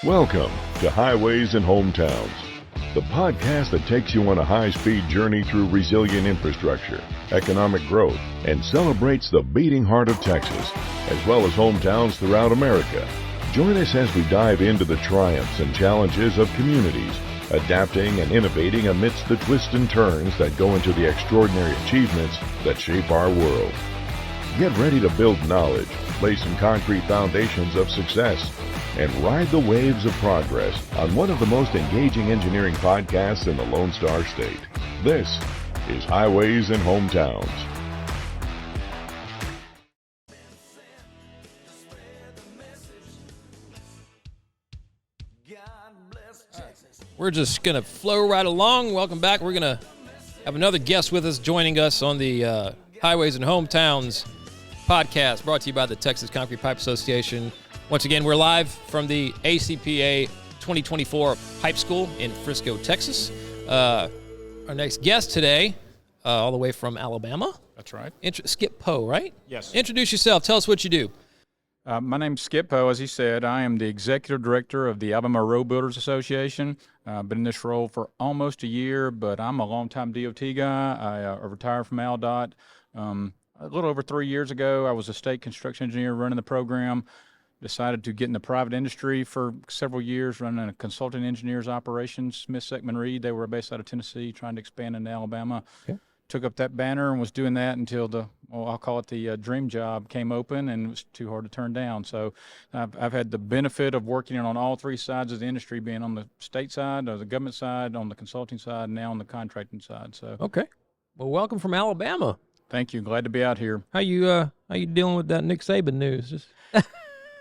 Welcome to Highways and Hometowns, the podcast that takes you on a high-speed journey through resilient infrastructure, economic growth, and celebrates the beating heart of Texas, as well as hometowns throughout America. Join us as we dive into the triumphs and challenges of communities, adapting and innovating amidst the twists and turns that go into the extraordinary achievements that shape our world. Get ready to build knowledge, lay some concrete foundations of success, and ride the waves of progress on one of the most engaging engineering podcasts in the Lone Star State. This is Highways and Hometowns. We're just going to flow right along. Welcome back. We're going to have another guest with us joining us on the Highways and Hometowns podcast, brought to you by the Texas Concrete Pipe Association. Once again, we're live from the ACPA 2024 Pipe School in Frisco, Texas. Our next guest today, all the way from Alabama. That's right. Skip Powe, right? Yes. Introduce yourself. Tell us what you do. My name's Skip Powe. As he said, I am the executive director of the Alabama Road Builders Association. I've been in this role for almost a year, but I'm a longtime DOT guy. I retired from AlDOT. A little over 3 years ago, I was a state construction engineer running the program. Decided to get in the private industry for several years, running a consulting engineers operations, Smith Seckman Reed. They were based out of Tennessee, trying to expand into Alabama. Okay. Took up that banner and was doing that until I'll call it the dream job came open, and it was too hard to turn down. So I've had the benefit of working on all three sides of the industry, being on the state side, or the government side, on the consulting side, and now on the contracting side. So okay. Well, welcome from Alabama. Thank you. Glad to be out here. How you dealing with that Nick Saban news? Just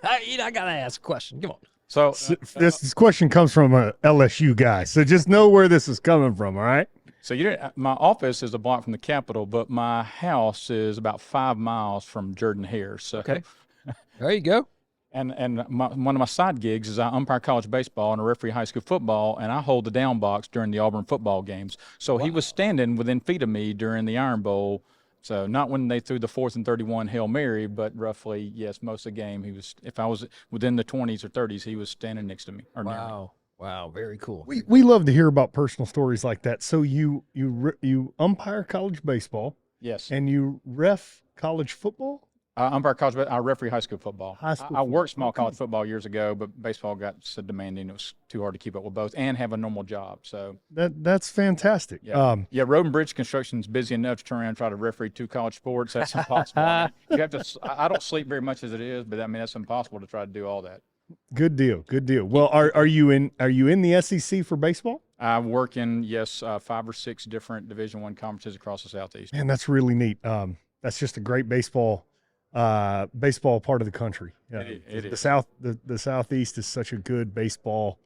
I gotta ask a question. Come on. So this question comes from a LSU guy, so just know where this is coming from. All right. So my office is a block from the Capitol, but my house is about 5 miles from Jordan-Hare. So okay. There you go. And one of my side gigs is I umpire college baseball and I referee high school football, and I hold the down box during the Auburn football games. So He was standing within feet of me during the Iron Bowl. So not when they threw the 4th and 31 Hail Mary, but roughly, yes, most of the game he was. If I was within the 20s or 30s, he was standing next to me. Or near me. Wow, very cool. We love to hear about personal stories like that. So you umpire college baseball. Yes. And you ref college football? I umpire college, but I referee high school football. I worked small okay. college football years ago, but baseball got so demanding it was too hard to keep up with both and have a normal job. So that's fantastic. Yeah, road and bridge construction is busy enough to turn around and try to referee 2 college sports. That's impossible. You have to. I don't sleep very much as it is, but I mean that's impossible to try to do all that. Good deal. Well, are you in the SEC for baseball? I work in 5 or 6 different Division I conferences across the Southeast. Man, that's really neat. That's just a great baseball part of the country. It is. The Southeast is such a good baseball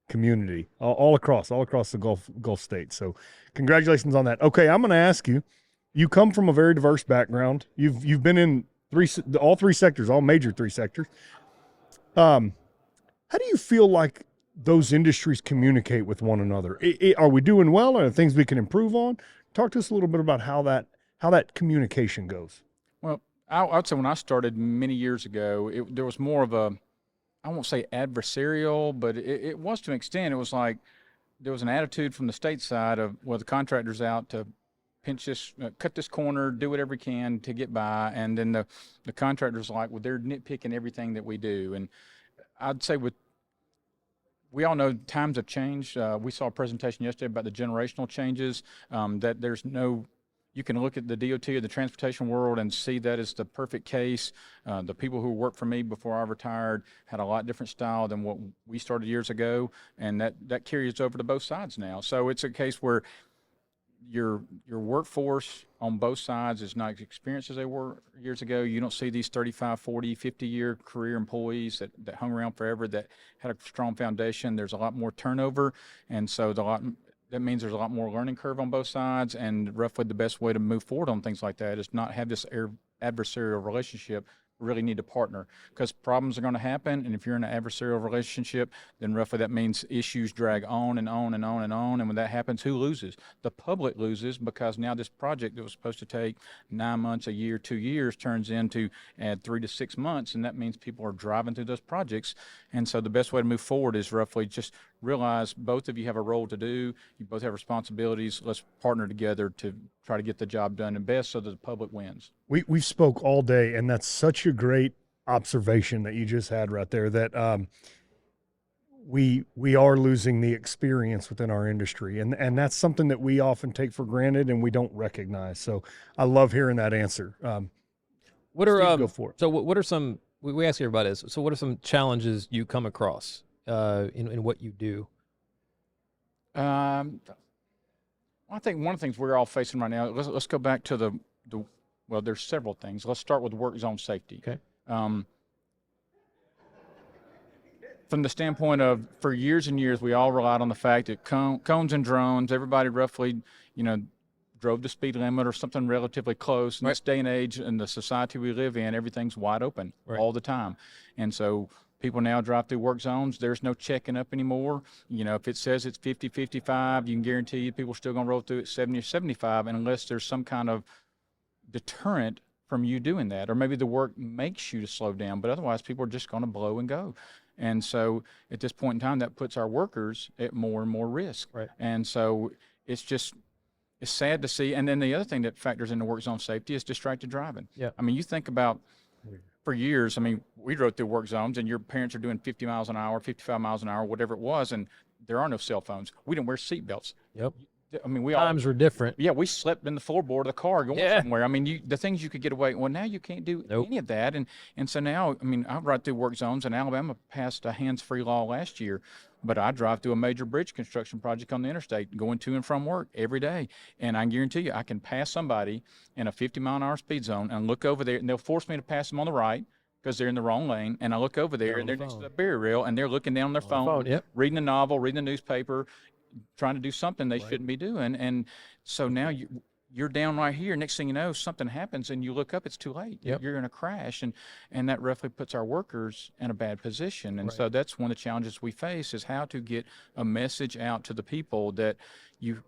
community all across the Gulf states. So congratulations on that. Okay, I'm going to ask you. You come from a very diverse background. You've been in all 3 sectors, all major 3 sectors. How do you feel like those industries communicate with one another? Are we doing well? Are there things we can improve on? Talk to us a little bit about how that communication goes. Well, I would say when I started many years ago, there was more of a, I won't say adversarial, but it was to an extent. It was like there was an attitude from the state side of, well, the contractor's out to pinch this, cut this corner, do whatever we can to get by, and then the contractor's like, well, they're nitpicking everything that we do. And I'd say we all know times have changed. We saw a presentation yesterday about the generational changes, that there's no. You can look at the DOT or the transportation world and see that as the perfect case. The people who worked for me before I retired had a lot different style than what we started years ago, and that carries over to both sides now. So it's a case where your workforce on both sides is not as experienced as they were years ago. You don't see these 35, 40, 50-year career employees that hung around forever that had a strong foundation. There's a lot more turnover, and so that means there's a lot more learning curve on both sides, and roughly the best way to move forward on things like that is not have this adversarial relationship, really need to partner, because problems are going to happen. And if you're in an adversarial relationship, then roughly that means issues drag on and on and on and on. And when that happens, who loses? The public loses, because now this project that was supposed to take 9 months, a year, 2 years turns into add 3 to 6 months. And that means people are driving through those projects. And so the best way to move forward is roughly just realize both of you have a role to do. You both have responsibilities. Let's partner together to try to get the job done and best so that the public wins. We've spoke all day, and that's such a great observation that you just had right there, that we are losing the experience within our industry, and that's something that we often take for granted and we don't recognize. So I love hearing that answer. What are Steve, go for it. So what are some, we ask everybody this, so what are some challenges you come across in what you do? I think one of the things we're all facing right now, let's go back to well, there's several things. Let's start with work zone safety. Okay. From the standpoint of, for years and years, we all relied on the fact that cones and drones, everybody roughly, drove the speed limit or something relatively close. In this day and age, in the society we live in, everything's wide open all the time. And so people now drive through work zones. There's no checking up anymore. If it says it's 50, 55, you can guarantee you people are still going to roll through at 70 or 75 unless there's some kind of deterrent from you doing that. Or maybe the work makes you to slow down, but otherwise people are just going to blow and go. And so at this point in time, that puts our workers at more and more risk. Right. And so it's sad to see. And then the other thing that factors into work zone safety is distracted driving. Yeah. I mean, you think about, for years, we drove through work zones and your parents are doing 50 miles an hour, 55 miles an hour, whatever it was, and there are no cell phones. We didn't wear seatbelts. Yep. Times were different. Yeah, we slept in the floorboard of the car going somewhere. The things you could get away. Well, now you can't do any of that. And so now, I ride through work zones, and Alabama passed a hands-free law last year, but I drive through a major bridge construction project on the interstate going to and from work every day. And I can guarantee you, I can pass somebody in a 50-mile-an-hour speed zone and look over there, and they'll force me to pass them on the right because they're in the wrong lane. And I look over there, and they're next to the barrier rail, and they're looking down on their phone, reading a novel, reading the newspaper, trying to do something they shouldn't be doing. And so now you're down right here. Next thing you know, something happens and you look up, it's too late. Yep. You're in a crash. And that roughly puts our workers in a bad position. And so that's one of the challenges we face, is how to get a message out to the people that you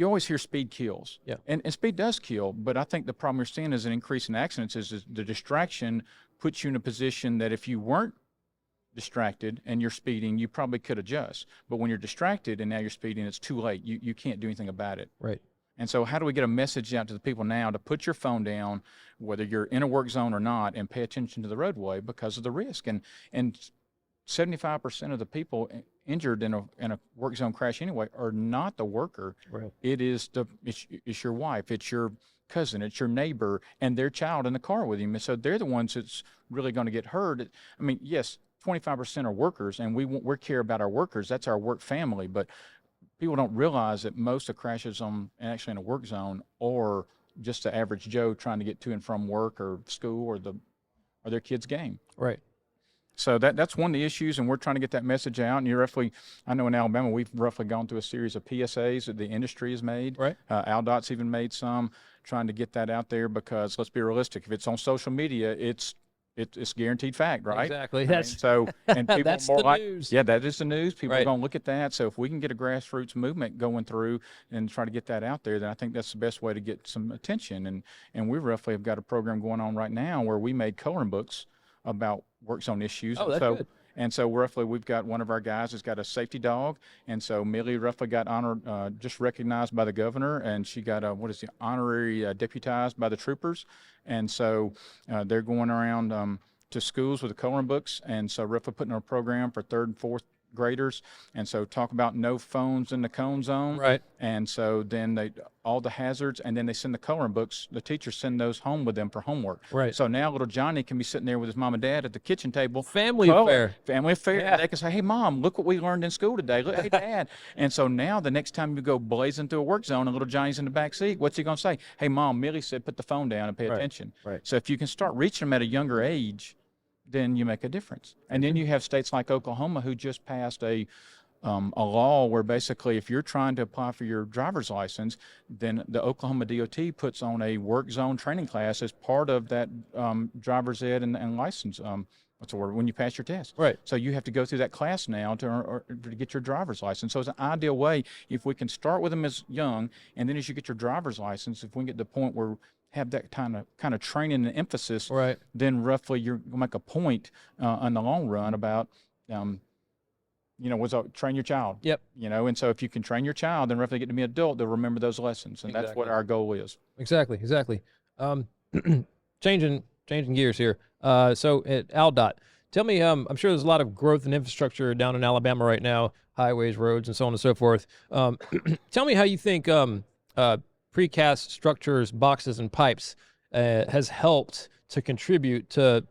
always hear speed kills. Yeah. And speed does kill, but I think the problem we're seeing is an increase in accidents is the distraction puts you in a position that if you weren't distracted and you're speeding, you probably could adjust. But when you're distracted and now you're speeding, it's too late. You can't do anything about it. Right. And so how do we get a message out to the people now to put your phone down, whether you're in a work zone or not, and pay attention to the roadway because of the risk? And 75% of the people injured in a work zone crash anyway are not the worker. Right. It's your wife, it's your cousin, it's your neighbor, and their child in the car with him. And so they're the ones that's really going to get hurt. Yes, 25% are workers, and we care about our workers. That's our work family. But people don't realize that most of crashes actually in a work zone or just the average Joe trying to get to and from work or school or their kid's game. Right. So that's one of the issues, and we're trying to get that message out. And I know in Alabama, we've roughly gone through a series of PSAs that the industry has made. Right. AlDOT's even made some, trying to get that out there, because let's be realistic. If it's on social media, it's guaranteed fact, right? Exactly. And people that's more the news. Yeah, that is the news. People Right. are going to look at that. So if we can get a grassroots movement going through and try to get that out there, then I think that's the best way to get some attention. And we roughly have got a program going on right now where we made coloring books about work zone issues. Oh, that's good. And so roughly we've got one of our guys has got a safety dog. And so Millie roughly got honored, just recognized by the governor, and she got honorary deputized by the troopers. And so they're going around to schools with the coloring books. And so roughly putting a program for 3rd and 4th graders. And so talk about no phones in the cone zone. Right. And so then all the hazards, and then they send the coloring books. The teachers send those home with them for homework. Right. So now little Johnny can be sitting there with his mom and dad at the kitchen table. Family affair. Yeah. They can say, hey, Mom, look what we learned in school today. Look, hey, Dad. And so now the next time you go blazing through a work zone and little Johnny's in the back seat, what's he going to say? Hey, Mom, Millie said put the phone down and pay attention. Right. So if you can start reaching them at a younger age, then you make a difference. And then you have states like Oklahoma who just passed a a law where basically if you're trying to apply for your driver's license, then the Oklahoma DOT puts on a work zone training class as part of that driver's ed and license. What's the word? When you pass your test. Right. So you have to go through that class now to get your driver's license. So it's an ideal way if we can start with them as young, and then as you get your driver's license, if we can get to the point where have that kind of training and emphasis, Right. then roughly you're going to make a point in the long run about, train your child. Yep. And so if you can train your child, then roughly get to be an adult, they'll remember those lessons, and that's what our goal is. Exactly. Changing gears here. So at AlDOT, tell me, I'm sure there's a lot of growth and infrastructure down in Alabama right now, highways, roads, and so on and so forth. Tell me how you think precast structures, boxes, and pipes has helped to contribute to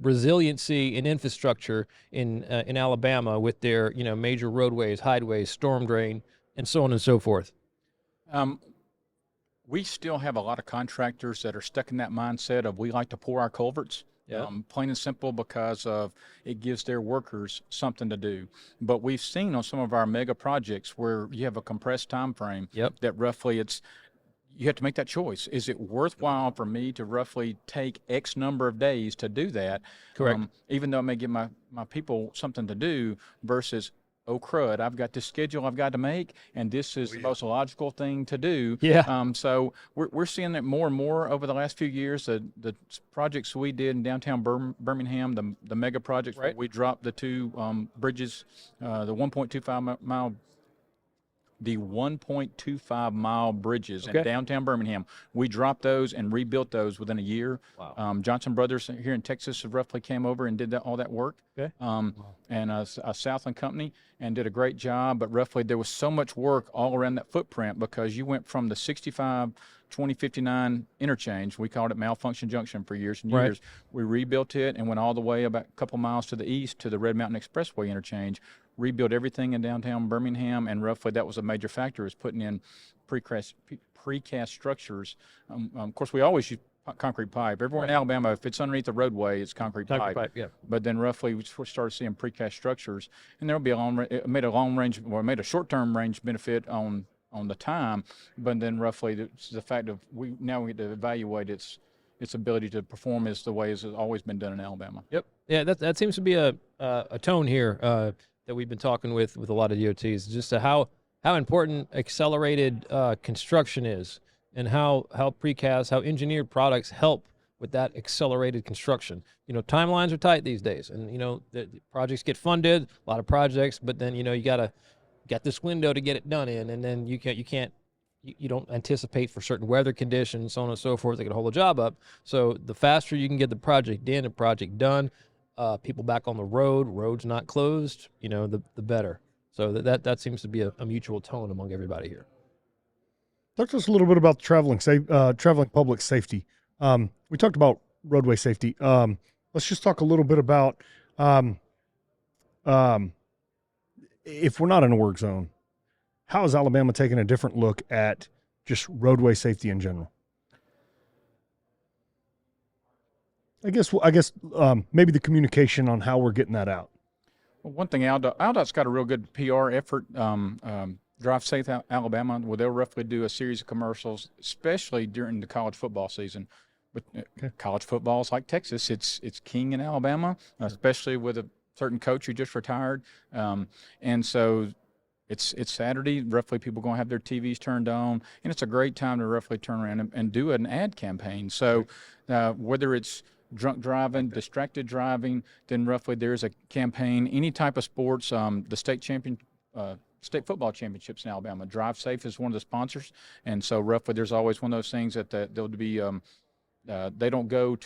resiliency and infrastructure in Alabama with their major roadways, highways, storm drain, and so on and so forth. We still have a lot of contractors that are stuck in that mindset of we like to pour our culverts. Yeah. Plain and simple, because of it gives their workers something to do. But we've seen on some of our mega projects where you have a compressed time frame. Yep. That roughly you have to make that choice. Is it worthwhile for me to roughly take X number of days to do that? Correct. Even though it may give my people something to do versus, oh crud, I've got this schedule I've got to make, and this is the most logical thing to do. Yeah. So we're seeing that more and more over the last few years. The projects we did in downtown Birmingham, the mega projects, right. where we dropped the two bridges, the 1.25 mile bridges in downtown Birmingham. We dropped those and rebuilt those within a year. Wow. Johnson Brothers here in Texas roughly came over and did all that work. Okay. And a Southland company, and did a great job. But roughly there was so much work all around that footprint, because you went from the 65-2059 interchange. We called it Malfunction Junction for years and years. We rebuilt it and went all the way about a couple miles to the east to the Red Mountain Expressway interchange. Rebuilt everything in downtown Birmingham, and roughly that was a major factor, is putting in precast structures. Of course, we always use concrete pipe. Everywhere in Alabama, if it's underneath the roadway, it's concrete pipe. Yeah. But then roughly we started seeing precast structures, and there'll be it made a short-term range benefit on the time, but then roughly the fact of we get to evaluate its ability to perform as the way it's always been done in Alabama. Yep. Yeah, that seems to be a tone here that we've been talking with a lot of DOTs, just to how important accelerated construction is, and how precast, how engineered products help with that accelerated construction. Timelines are tight these days, and the projects get funded, a lot of projects, but then you got this window to get it done in, and then you don't anticipate for certain weather conditions, so on and so forth, that can hold the job up. So the faster you can get the project in, the project done, people back on the roads not closed, the better. So that seems to be a mutual tone among everybody here. Talk to us a little bit about traveling public safety. We talked about roadway safety. Let's just talk a little bit about if we're not in a work zone, how is Alabama taking a different look at just roadway safety in general? I guess maybe the communication on how we're getting that out. Well, one thing, AlDOT's got a real good PR effort. Drive Safe Alabama, where they'll roughly do a series of commercials, especially during the college football season. But college football is like Texas; it's king in Alabama, especially with a certain coach who just retired, and so. It's Saturday. Roughly, people are going to have their TVs turned on, and it's a great time to roughly turn around and do an ad campaign. So, whether it's drunk driving, distracted driving, then roughly there's a campaign. Any type of sports, the state football championships in Alabama, Drive Safe is one of the sponsors, and so roughly there's always one of those things that there'll be. They don't go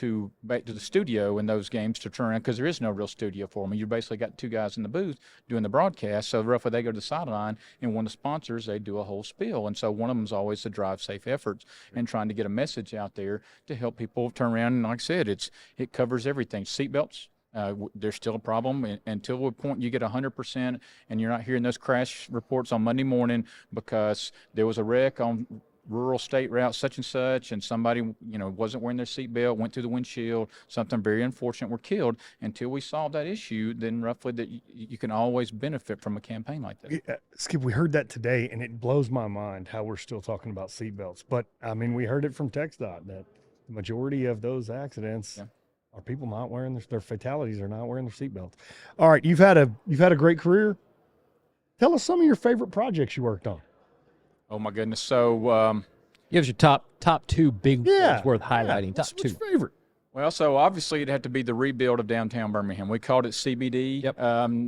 back to the studio in those games to turn around, because there is no real studio for them. You basically got two guys in the booth doing the broadcast. So roughly they go to the sideline, and one of the sponsors, they do a whole spiel. And so one of them is always the Drive Safe efforts and trying to get a message out there to help people turn around. And like I said, it covers everything. Seatbelts. There's still a problem until the point you get 100%, and you're not hearing those crash reports on Monday morning because there was a wreck on rural state route, such and such, and somebody, wasn't wearing their seatbelt, went through the windshield, something very unfortunate, were killed. Until we solve that issue, then roughly that you can always benefit from a campaign like that. Skip, we heard that today, and it blows my mind how we're still talking about seatbelts. But I mean, we heard it from TxDOT that the majority of those accidents are people not wearing their fatalities are not wearing their seatbelts. All right, you've had a great career. Tell us some of your favorite projects you worked on. Oh my goodness! So, Give us your top two big ones worth highlighting. Yeah. Top What's two. your favorite? well, so obviously it'd have to be the rebuild of downtown Birmingham. We called it CBD,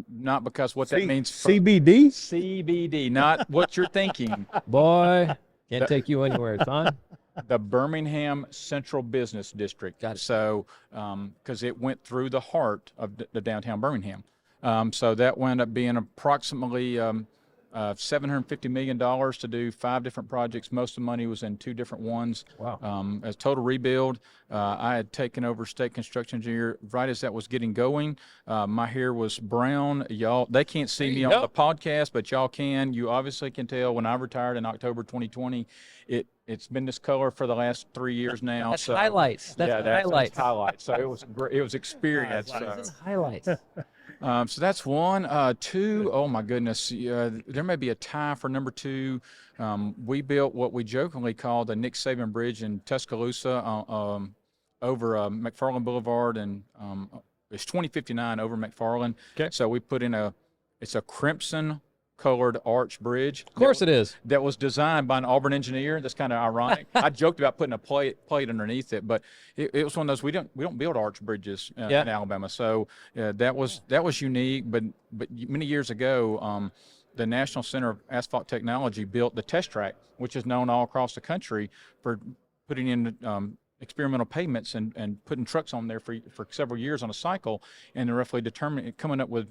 not because what that means. CBD? CBD, not what you're thinking. Boy, can't take you anywhere, son. The Birmingham Central Business District. Got it. So, because it went through the heart of the downtown Birmingham. So that wound up being approximately $750 million to do 5 different projects. Most of the money was in 2 different ones. Wow. As total rebuild, I had taken over state construction engineer right as that was getting going. My hair was brown. Y'all, they can't see me on the podcast, but y'all can. You obviously can tell when I retired in October 2020, it's been this color for the last 3 years now. That's so, highlights. That's highlights. That's highlights. So it was experience. That's highlights. So that's 1. 2, oh my goodness, there may be a tie for number 2. We built what we jokingly call the Nick Saban Bridge in Tuscaloosa over McFarland Boulevard, and it's 2059 over McFarland. Okay. So we put in it's a crimson colored arch bridge. Of course it is. That was designed by an Auburn engineer. That's kind of ironic. I joked about putting a plate underneath it, but it was one of those we don't build arch bridges in Alabama. So that was unique. But many years ago, the National Center of Asphalt Technology built the test track, which is known all across the country for putting in experimental pavements and putting trucks on there for several years on a cycle, and they're roughly coming up with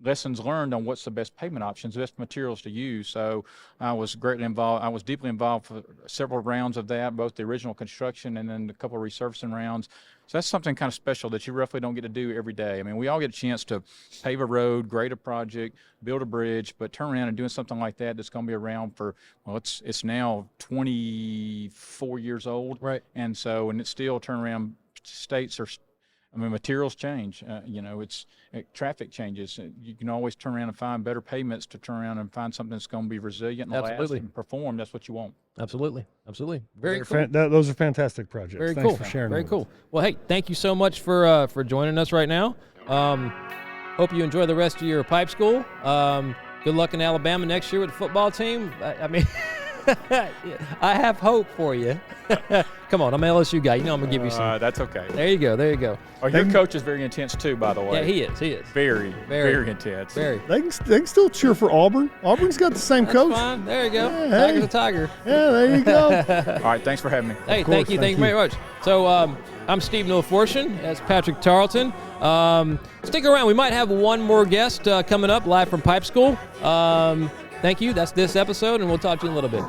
lessons learned on what's the best pavement options, best materials to use. So I was greatly involved. I was deeply involved for several rounds of that, both the original construction and then a couple of resurfacing rounds. So that's something kind of special that you roughly don't get to do every day. I mean, we all get a chance to pave a road, grade a project, build a bridge, but turn around and doing something like that's going to be around for, well, it's now 24 years old. Right. And so, and it's still turnaround states are, materials change. Traffic changes. You can always turn around and find better pavements to turn around and find something that's going to be resilient and last and perform. That's what you want. Absolutely. Very cool. Those are fantastic projects. Very Thanks cool. for sharing. Very cool. Well, hey, thank you so much for joining us right now. Hope you enjoy the rest of your pipe school. Good luck in Alabama next year with the football team. I mean, I have hope for you. Come on, I'm an LSU guy. You know I'm going to give you some. That's okay. There you go. Oh, your coach is very intense too, by the way. Yeah, he is. Very intense. Very. They can still cheer for Auburn. Auburn's got the same coach. Fine. There you go. Yeah, Tiger's hey. a tiger. Yeah, there you go. All right, thanks for having me. Hey, course, thank you thank very much. So I'm Steve Nilfortune. That's Patrick Tarleton. Stick around. We might have one more guest coming up live from Pipe School. Thank you. That's this episode, and we'll talk to you in a little bit.